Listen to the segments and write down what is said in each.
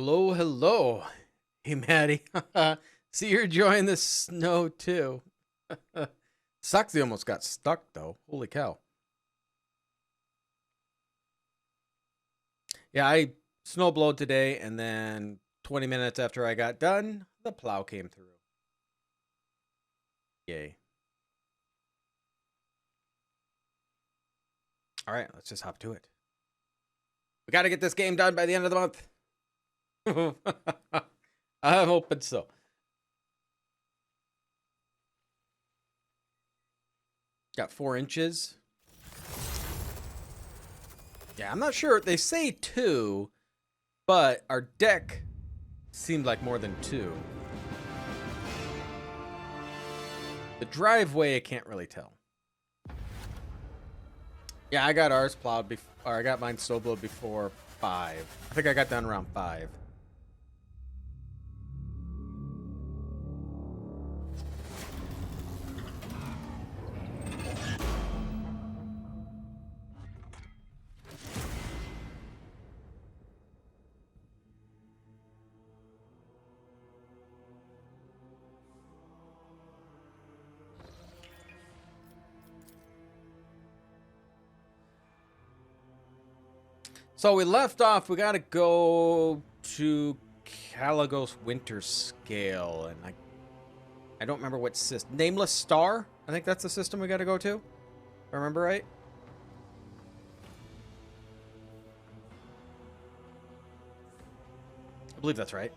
Hello, hello. Hey, Maddie. See, you're enjoying the snow too. Sucks they almost got stuck though. Holy cow. Yeah, I snowblowed today, and then 20 minutes after I got done, the plow came through. Yay. All right, let's just hop to it. We got to get this game done by the end of the month. I'm hoping so. Got 4 inches. Yeah, I'm not sure. They say 2, but our deck seemed like more than 2. The driveway, I can't really tell. Yeah, I got ours plowed before, or I got mine snowblowed before 5. I think I got done around 5. So we left off, we gotta go to Caligos Winter Scale, and I don't remember what system. Nameless Star? I think that's the system we gotta go to. If I remember right. I believe that's right.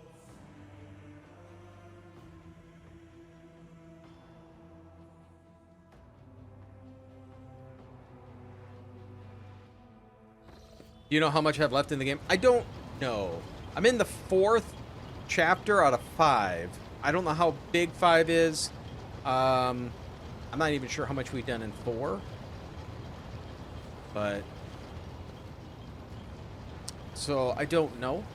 Do you know how much I have left in the game? I don't know. I'm in the 4th chapter out of 5. I don't know how big 5 is. I'm not even sure how much we've done in 4. But... so, I don't know.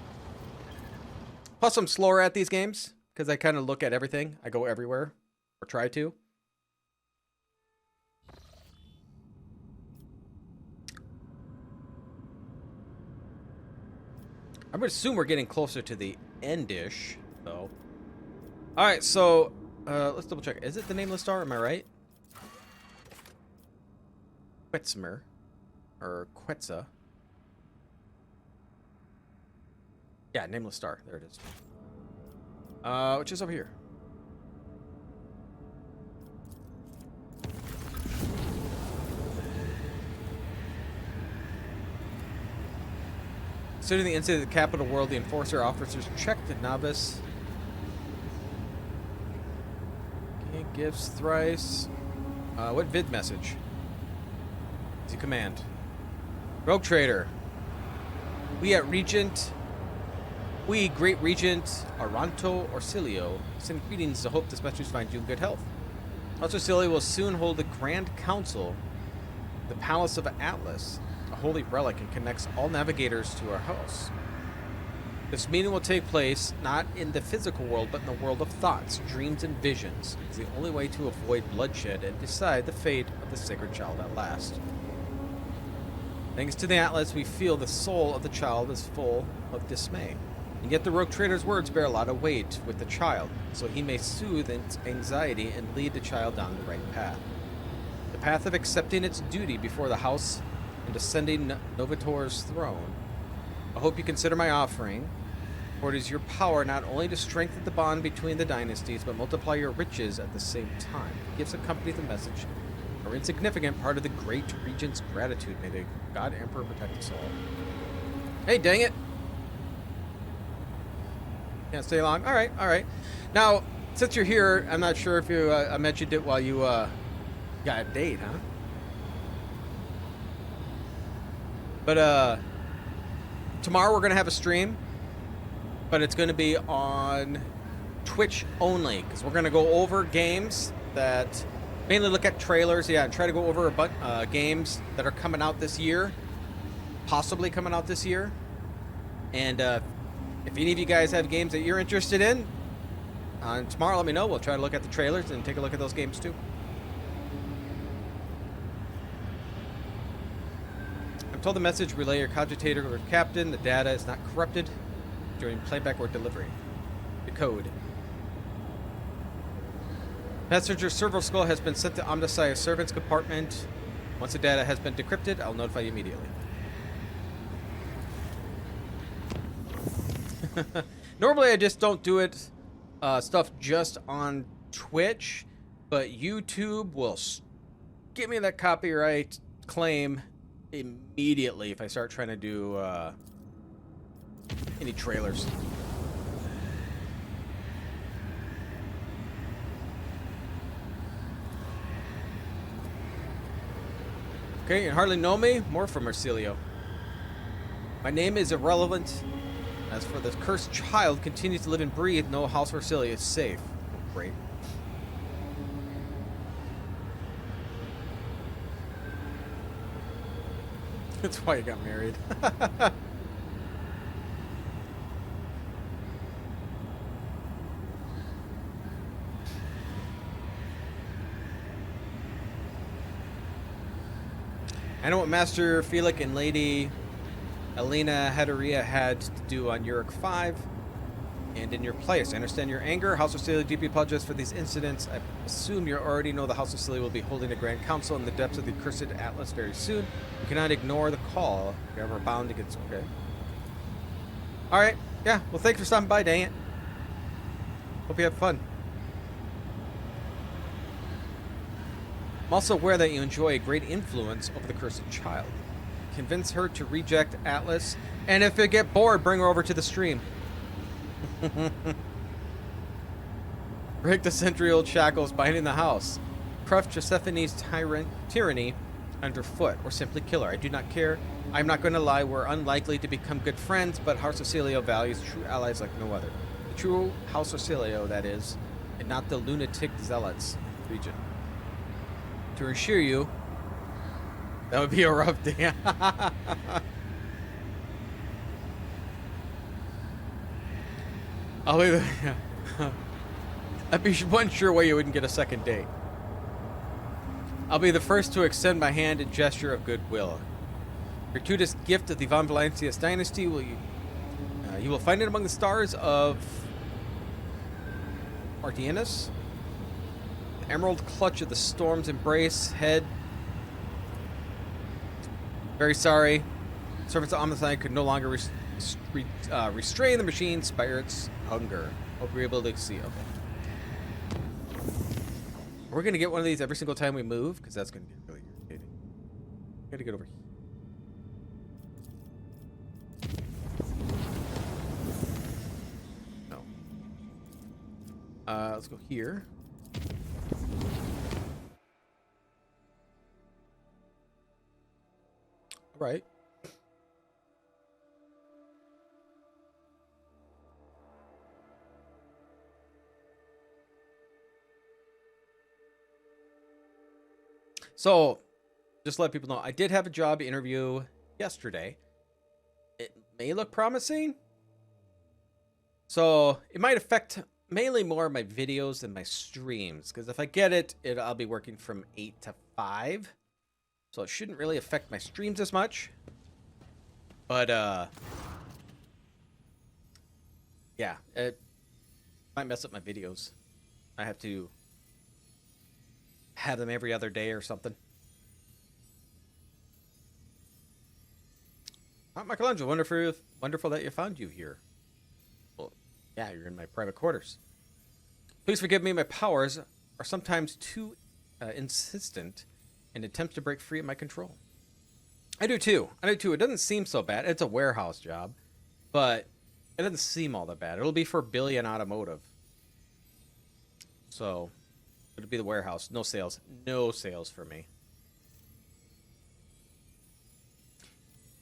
Plus, I'm slower at these games, because I kind of look at everything. I go everywhere. Or try to. I would assume we're getting closer to the end-ish, though. Alright, so, let's double check. Is it the Nameless Star? Am I right? Quetzmer. Or Quetza. Yeah, Nameless Star. There it is. Which is over here. Considering the incident of the capital world, the enforcer officers checked the novice. Okay, gifts thrice. What vid message? Is he command? Rogue Trader. We at Regent. We, Great Regent Aranto Orsilio, send greetings to hope this message finds you in good health. Also, Orsilio will soon hold a grand council at the Palace of Atlas, a holy relic, and connects all navigators to our house. This meeting will take place not in the physical world, but in the world of thoughts, dreams, and visions. It's the only way to avoid bloodshed and decide the fate of the sacred child at last. Thanks to the Atlas, we feel the soul of the child is full of dismay. And yet the Rogue Trader's words bear a lot of weight with the child, so he may soothe its anxiety and lead the child down the right path. The path of accepting its duty before the house and ascending Novator's throne. I hope you consider my offering, for it is your power not only to strengthen the bond between the dynasties, but multiply your riches at the same time. Gifts accompany the message are insignificant part of the great regent's gratitude. May the God Emperor protect us all. Hey, dang it! Can't stay long. All right, all right. Now, since you're here, I'm not sure if you I mentioned it while you got a date, huh? But tomorrow we're gonna have a stream, but it's gonna be on Twitch only, because we're gonna go over games that mainly look at trailers, yeah, and try to go over a bunch games that are coming out this year, possibly coming out this year, and if any of you guys have games that you're interested in, tomorrow let me know. We'll try to look at the trailers and take a look at those games too. I'm told the message relay your cogitator or captain. The data is not corrupted. during playback or delivery. The code. Passenger servo skull has been sent to Omnisci's servants compartment. Once the data has been decrypted, I'll notify you immediately. Normally I just don't do it stuff just on Twitch, but YouTube will give me that copyright claim immediately if I start trying to do any trailers. Okay, you hardly know me. More from Marsilio. My name is irrelevant. As for the cursed child, continues to live and breathe. No house for Marsilio is safe. Great. That's why you got married. I know what Master Felix and Lady Elena Hederia had to do on Uric 5 and in your place. I understand your anger. House of Celia deeply apologizes for these incidents. I assume you already know the House of Celia will be holding a grand council in the depths of the accursed Atlas very soon. You cannot ignore the call. You're ever bound to get... Okay. Alright. Yeah. Well, thanks for stopping by, dang it. Hope you have fun. I'm also aware that you enjoy a great influence over the cursed child. Convince her to reject Atlas, and if you get bored, bring her over to the stream. Break the century-old shackles binding the house. Crush Josephine's tyranny underfoot, or simply kill her. I do not care. I'm not going to lie, we're unlikely to become good friends, but House of Celio values true allies like no other. The true House of Celio, that is, and not the lunatic zealots region. To assure you, that would be a rough day. I'd be one sure way you wouldn't get a second date. I'll be the first to extend my hand in gesture of goodwill. Gratuitous gift of the Von Valancius dynasty. You will find it among the stars of Martianus. The emerald clutch of the storm's embrace. Head. Very sorry. Servants of Omnicide could no longer restrain the machine's spirit's hunger. Hope you're able to see. Okay. We're going to get one of these every single time we move, because that's going to get really irritating. Got to get over here. No. Let's go here. All right. So, just to let people know, I did have a job interview yesterday. It may look promising. So, it might affect mainly more of my videos than my streams. Because if I get it, I'll be working from 8 to 5. So, it shouldn't really affect my streams as much. But, yeah, it might mess up my videos. I have to have them every other day or something. Mykillangelo, wonderful that you found you here. Well, yeah, you're in my private quarters. Please forgive me, my powers are sometimes too insistent in attempts to break free of my control. I do too. It doesn't seem so bad. It's a warehouse job, but it doesn't seem all that bad. It'll be for Billion Automotive. So, it'll be the warehouse. No sales. No sales for me.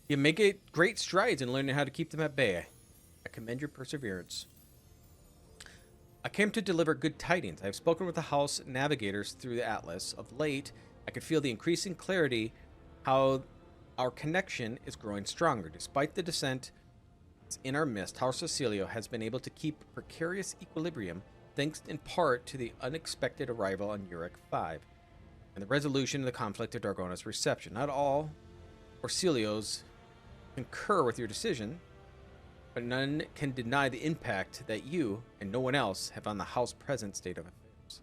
You make great strides in learning how to keep them at bay. I commend your perseverance. I came to deliver good tidings. I have spoken with the house navigators through the Atlas. Of late, I could feel the increasing clarity how our connection is growing stronger. Despite the descent in our midst, House Cecilio has been able to keep precarious equilibrium thanks in part to the unexpected arrival on Uric 5 and the resolution of the conflict at Dargona's reception. Not all Orcelios concur with your decision, but none can deny the impact that you and no one else have on the house's present state of affairs.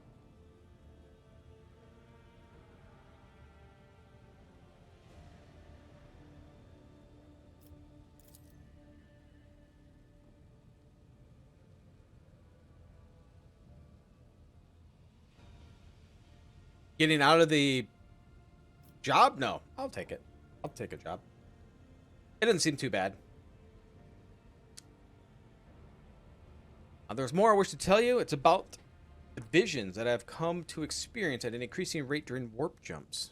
Getting out of the job? No, I'll take it. I'll take a job. It doesn't seem too bad. There's more I wish to tell you. It's about the visions that I've come to experience at an increasing rate during warp jumps.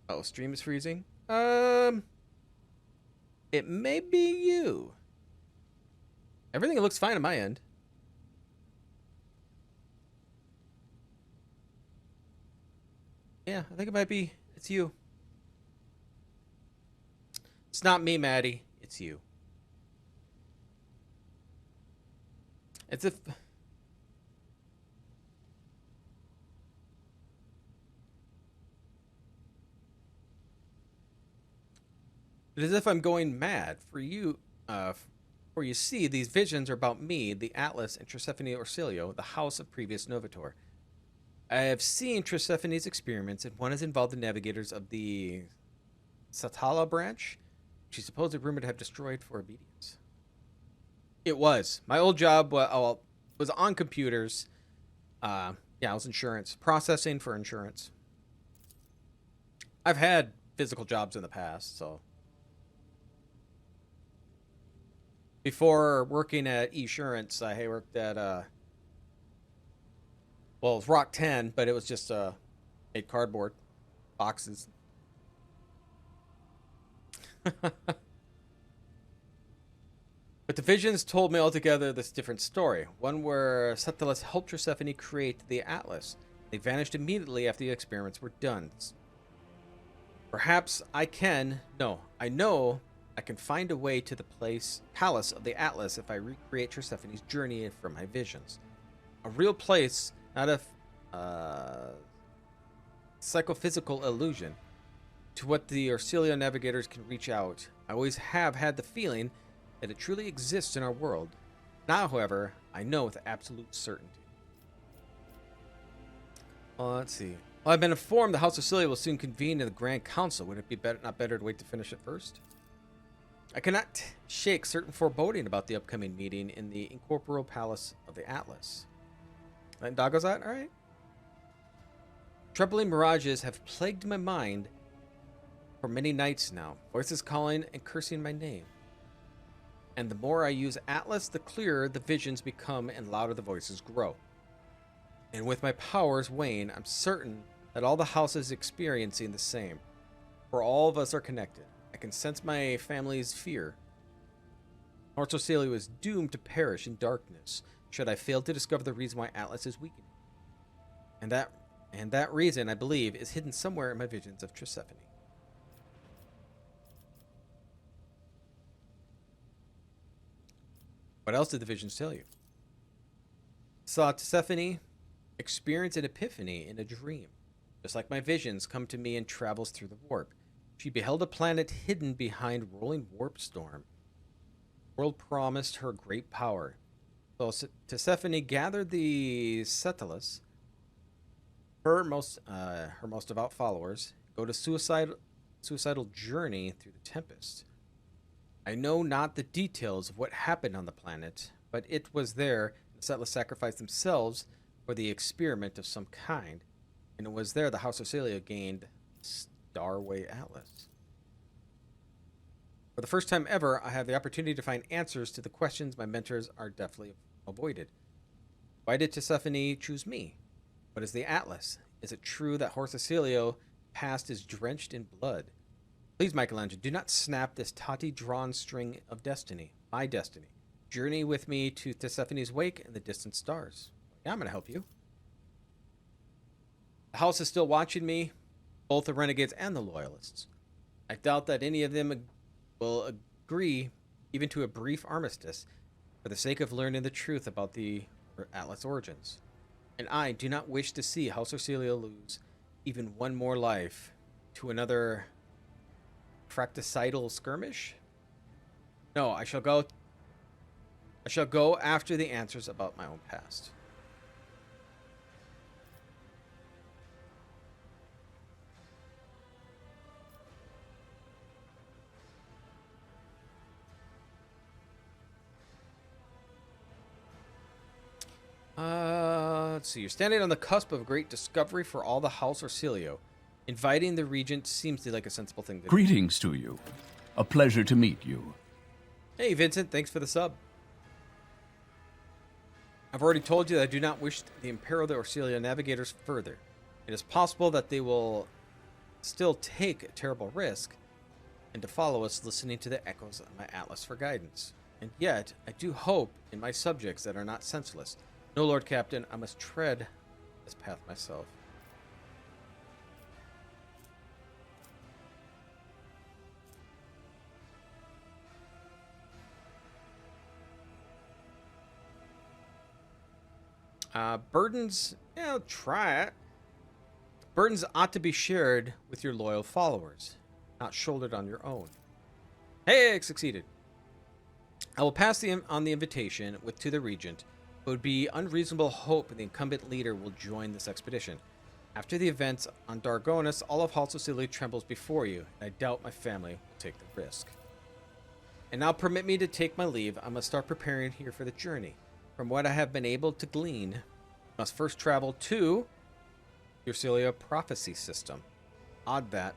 Oh, stream is freezing? It may be you. Everything looks fine on my end. Yeah, I think it might be. It's you. It's not me, Maddie. It's you. It's if... It is as if I'm going mad. For you, for you see, these visions are about me, the Atlas, and Tresephae Orsilio, the house of previous Novator. I have seen Tresephane's experiments, and one has involved the navigators of the Satala branch, which is supposedly rumored to have destroyed for obedience. It was. My old job was on computers. Yeah, it was insurance. Processing for insurance. I've had physical jobs in the past, so... Before working at Esurance, I worked at, well, it was Rock 10, but it was just made cardboard boxes. But the visions told me altogether this different story. One where Sethalus helped Tresephae create the Atlas. They vanished immediately after the experiments were done. Perhaps I know I can find a way to the palace of the Atlas if I recreate Tresephane's journey from my visions. A real place, not a psychophysical illusion. To what the Orsilio navigators can reach out. I always have had the feeling that it truly exists in our world. Now, however, I know with absolute certainty. Let's see. Well, I've been informed the House of Cilia will soon convene in the Grand Council. Would it be not better to wait to finish it first? I cannot shake certain foreboding about the upcoming meeting in the incorporeal palace of the Atlas. And Doggo's that? All right. Troubling mirages have plagued my mind for many nights now. Voices calling and cursing my name. And the more I use Atlas, the clearer the visions become and louder the voices grow. And with my powers wane, I'm certain that all the house is experiencing the same. For all of us are connected. I can sense my family's fear. North Cilia is doomed to perish in darkness should I fail to discover the reason why Atlas is weakening. And that reason, I believe, is hidden somewhere in my visions of Tresephae. What else did the visions tell you? Saw Tresephae experience an epiphany in a dream. Just like my visions come to me and travels through the warp. She beheld a planet hidden behind rolling warp storm. The world promised her great power. So Tresephae gathered the Sethalus, her most devout followers, go to suicidal journey through the Tempest. I know not the details of what happened on the planet, but it was there the Settlers sacrificed themselves for the experiment of some kind, and it was there the House of Cilia gained Starway Atlas. For the first time ever, I have the opportunity to find answers to the questions my mentors are definitely avoided. Why did Tresephae choose me? What is the Atlas? Is it true that Horus Cilio past is drenched in blood? Please, Mykillangelo, do not snap this tautly drawn string of destiny, my destiny. Journey with me to Tresephae's wake and the distant stars. Yeah, I'm going to help you. The house is still watching me, both the renegades and the loyalists. I doubt that any of them will agree even to a brief armistice for the sake of learning the truth about the Atlas origins. And I do not wish to see House Orsilio lose even one more life to another fratricidal skirmish. No, I shall go. I shall go after the answers about my own past. Let's see. You're standing on the cusp of a great discovery for all the House Orsilio. Inviting the regent seems like a sensible thing to do. Greetings to you. A pleasure to meet you. Hey, Vincent. Thanks for the sub. I've already told you that I do not wish the Imperial Orsilio navigators further. It is possible that they will still take a terrible risk and to follow us, listening to the echoes of my atlas for guidance. And yet, I do hope in my subjects that are not senseless. No, Lord Captain, I must tread this path myself. Burdens, yeah, try it. Burdens ought to be shared with your loyal followers, not shouldered on your own. Hey, I succeeded. I will pass on the invitation to the regent. It would be unreasonable hope the incumbent leader will join this expedition. After the events on Dargonus, all of House Orsilio trembles before you, and I doubt my family will take the risk. And now permit me to take my leave. I must start preparing here for the journey. From what I have been able to glean, I must first travel to the Orsilio prophecy system. Odd that.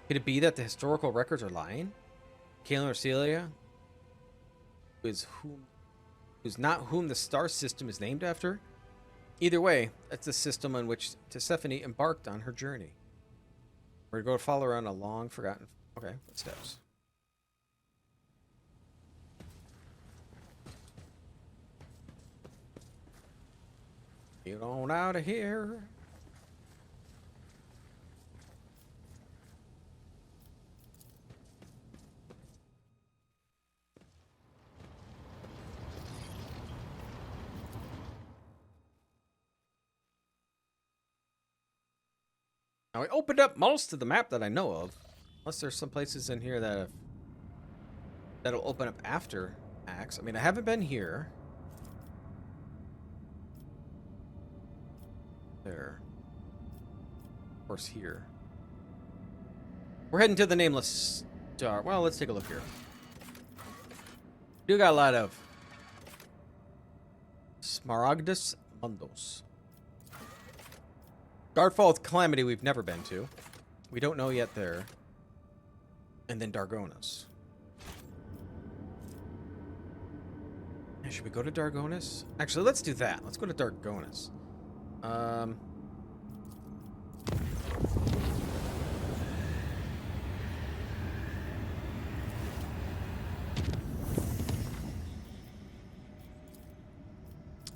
Could it be that the historical records are lying? Mykillangelo Orsilio, who's not whom the star system is named after? Either way, that's the system on which Tisiphone embarked on her journey. We're going to follow her on a long forgotten footsteps. Get on out of here. Now, I opened up most of the map that I know of. Unless there's some places in here that'll open up after Axe. I mean, I haven't been here. There. Of course, here. We're heading to the Nameless Star. Well, let's take a look here. We do got a lot of Smaragdus Mundos. Guardfall's Calamity we've never been to. We don't know yet there. And then Dargonus. Should we go to Dargonus? Actually, let's do that. Let's go to Dargonus.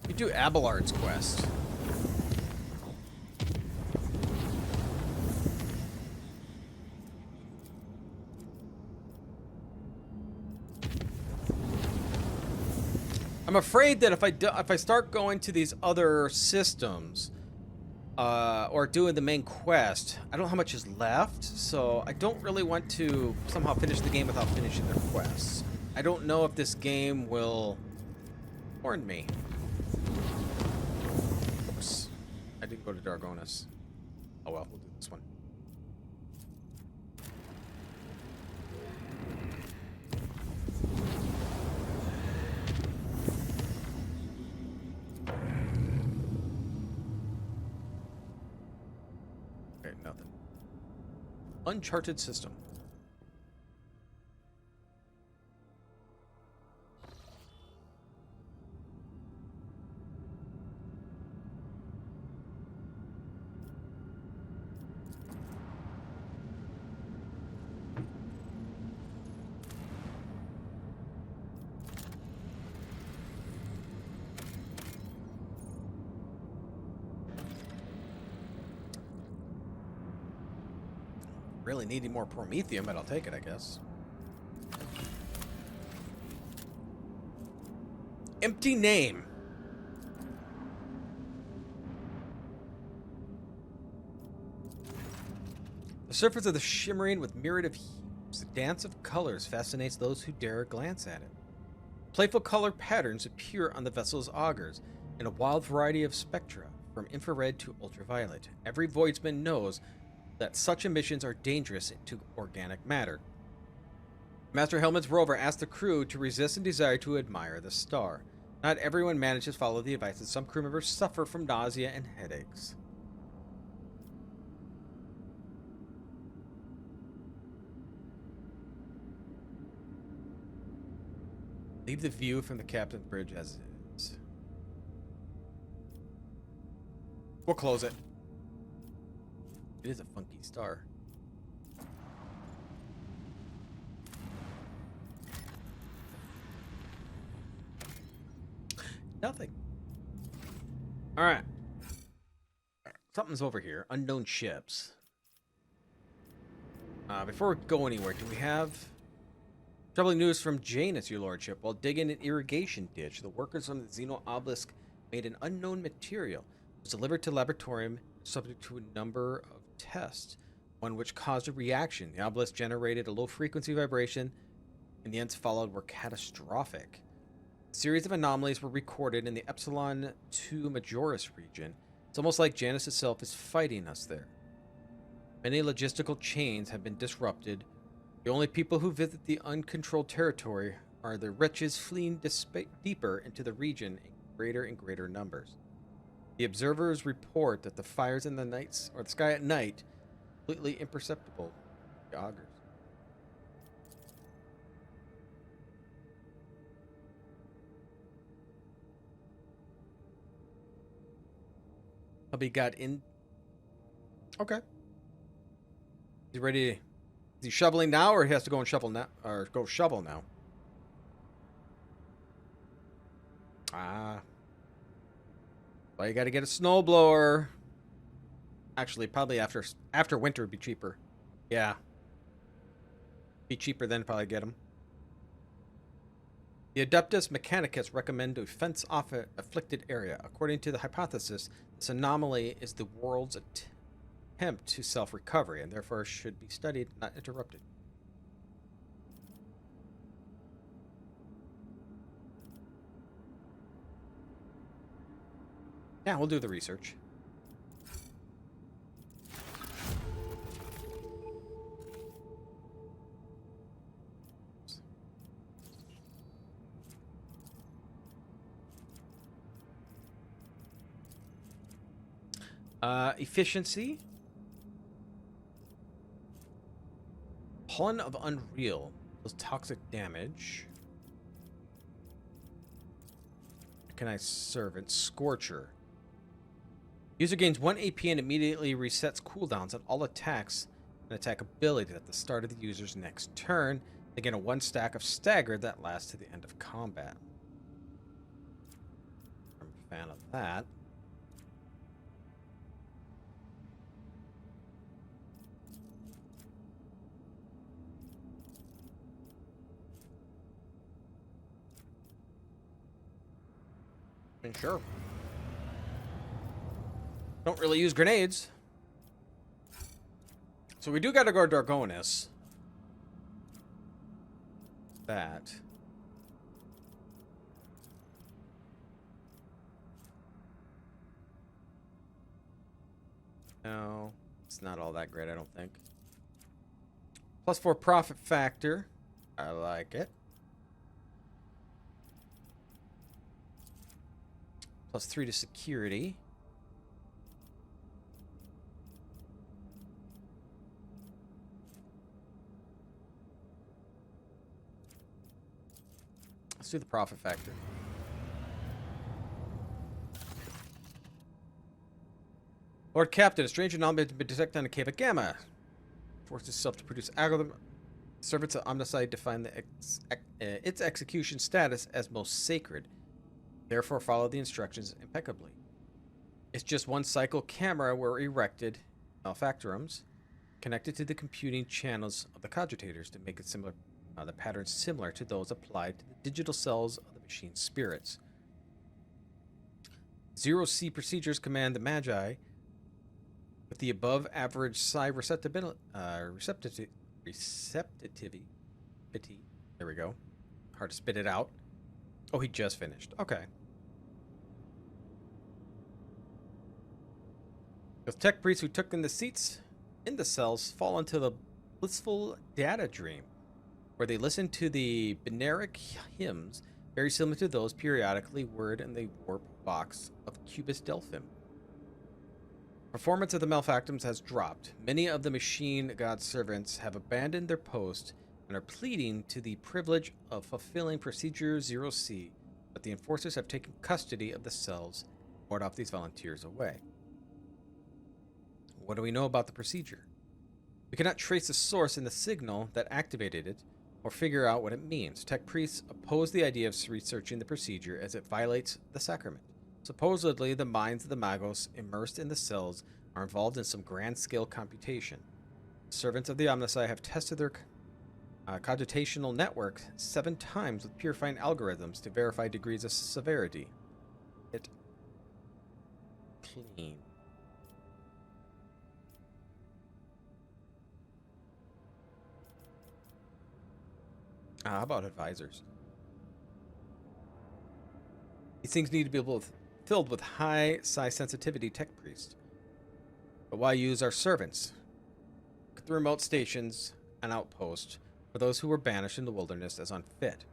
We do Abelard's quest. I'm afraid that if I start going to these other systems, or doing the main quest, I don't know how much is left, so I don't really want to somehow finish the game without finishing the quests. I don't know if this game will warn me. Oops. I didn't go to Dargonus. Oh well, we'll do this one. Nothing. Uncharted system. Really needing more Promethium, but I'll take it, I guess. Empty name. The surface of the shimmering with myriad of The dance of colors fascinates those who dare glance at it. Playful color patterns appear on the vessel's augers in a wild variety of spectra, from infrared to ultraviolet. Every voidsman knows that such emissions are dangerous to organic matter. Master Helmet's rover asked the crew to resist and desire to admire the star. Not everyone manages to follow the advice, and some crew members suffer from nausea and headaches. Leave the view from the captain's bridge as is. We'll close it. It is a funky star. Nothing. All right. Something's over here. Unknown ships. Before we go anywhere, do we have troubling news from Janus, your lordship? While digging an irrigation ditch, the workers from the Xeno obelisk made an unknown material. It was delivered to laboratorium, subject to a number of tests, one which caused a reaction. The obelisk generated a low-frequency vibration, and the ends followed were catastrophic. A series of anomalies were recorded in the Epsilon 2 Majoris region. It's almost like Janus itself is fighting us there. Many logistical chains have been disrupted. The only people who visit the uncontrolled territory are the wretches fleeing deeper into the region in greater and greater numbers. The observers report that the fires in the nights or the sky at night completely imperceptible. The augurs. Hubby got in. Okay. Is he ready? Is he shoveling now, or he has to go and shovel now, or go shovel now? Ah. Well, you got to get a snowblower. Actually, probably after winter would be cheaper. Yeah. Be cheaper then probably get them. The Adeptus Mechanicus recommend to fence off an afflicted area. According to the hypothesis, this anomaly is the world's attempt to self-recovery, and therefore should be studied, not interrupted. Yeah, we'll do the research. Efficiency. Pollen of Unreal does toxic damage. Mechanized Servant. Scorcher. User gains 1 AP and immediately resets cooldowns on all attacks and attack abilities at the start of the user's next turn. They gain a 1 stack of Stagger that lasts to the end of combat. I'm a fan of that. And sure. Don't really use grenades. So we do gotta go to Dargonis. That. No, it's not all that great, I don't think. +4 profit factor. I like it. +3 to security. Let's do the profit factor. Lord Captain, a strange anomaly has been detected on the Cave of Gamma. Forces itself to produce algorithm. Servants of Omnicide define its execution status as most sacred. Therefore, follow the instructions impeccably. It's just one cycle camera were erected, malfactorums, connected to the computing channels of the cogitators to make it similar, the patterns similar to those applied to the digital cells of the machine's spirits. 0C procedures command the Magi with the above average psi receptivity receptivity. There we go. Hard to spit it out. Oh, he just finished. Okay. The tech priests who took in the seats in the cells fall into the blissful data dream, where they listen to the Beneric hymns, very similar to those periodically word in the warp box of Cubus Delphim. Performance of the Malfactums has dropped. Many of the machine god servants have abandoned their post and are pleading to the privilege of fulfilling Procedure 0C, but the enforcers have taken custody of the cells and ward off these volunteers away. What do we know about the procedure? We cannot trace the source in the signal that activated it or figure out what it means. Tech priests oppose the idea of researching the procedure as it violates the sacrament. Supposedly, the minds of the Magos immersed in the cells are involved in some grand-scale computation. Servants of the Omnici have tested their computational network 7 times with purifying algorithms to verify degrees of severity. It clean. How about advisors? These things need to be filled with high size sensitivity tech priests. But why use our servants? Look at the remote stations and outposts for those who were banished in the wilderness as unfit.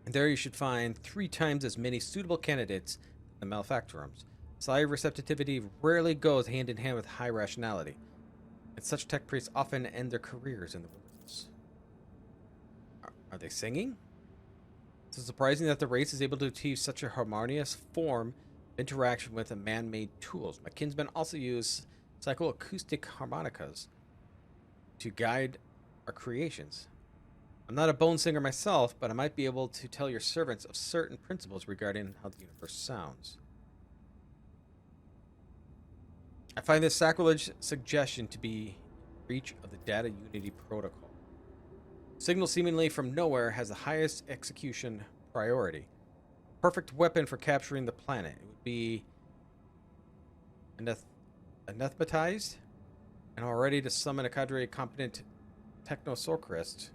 And there you should find 3 times as many suitable candidates in the Malfactorums. High receptivity rarely goes hand in hand with high rationality, and such tech priests often end their careers in the wilderness. Are they singing? It's surprising that the race is able to achieve such a harmonious form of interaction with man-made tools. My kinsmen also use psychoacoustic harmonicas to guide our creations. I'm not a bone singer myself, but I might be able to tell your servants of certain principles regarding how the universe sounds. I find this sacrilege suggestion to be in breach of the Data Unity Protocol. Signal seemingly from nowhere has the highest execution priority. Perfect weapon for capturing the planet. It would be anathematized and already to summon a cadre of competent technosorcrists.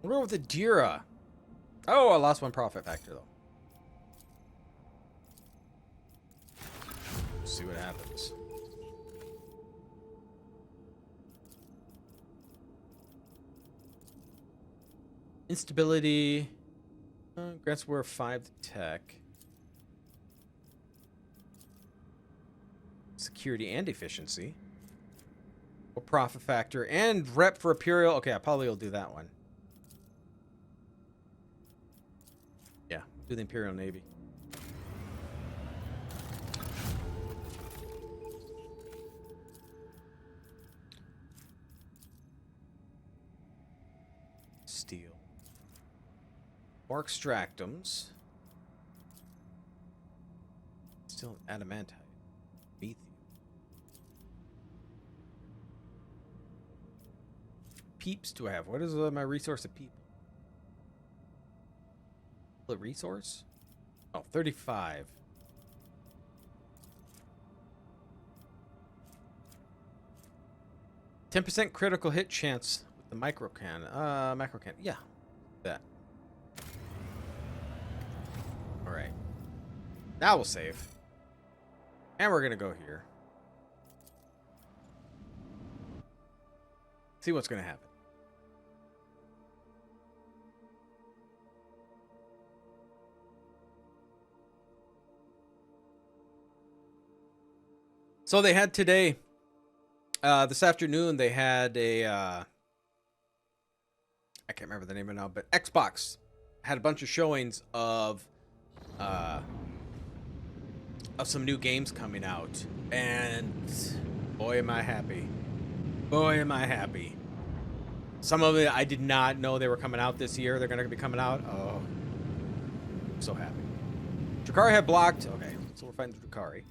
We're over with the Dira. Oh, I lost 1 profit factor though. Let's see what happens. Instability. Grants were 5 to tech. Security and efficiency. Or profit factor and rep for Imperial. Okay, I probably will do that one. Yeah, do the Imperial Navy. Steel. More extractums. Still adamantite. Methium. Peeps do I have? What is my resource of people? The resource? Oh, 35. %10 critical hit chance with the microcan. Macrocan. Yeah. That. Alright. Now we'll save. And we're gonna go here. See what's gonna happen. So they had today, this afternoon, they had a, I can't remember the name of it now, but Xbox had a bunch of showings of some new games coming out. And boy, am I happy. Boy, am I happy. Some of it I did not know they were coming out this year. They're going to be coming out. Oh, I'm so happy. Drakari have blocked. Okay, so we're fighting Drakari.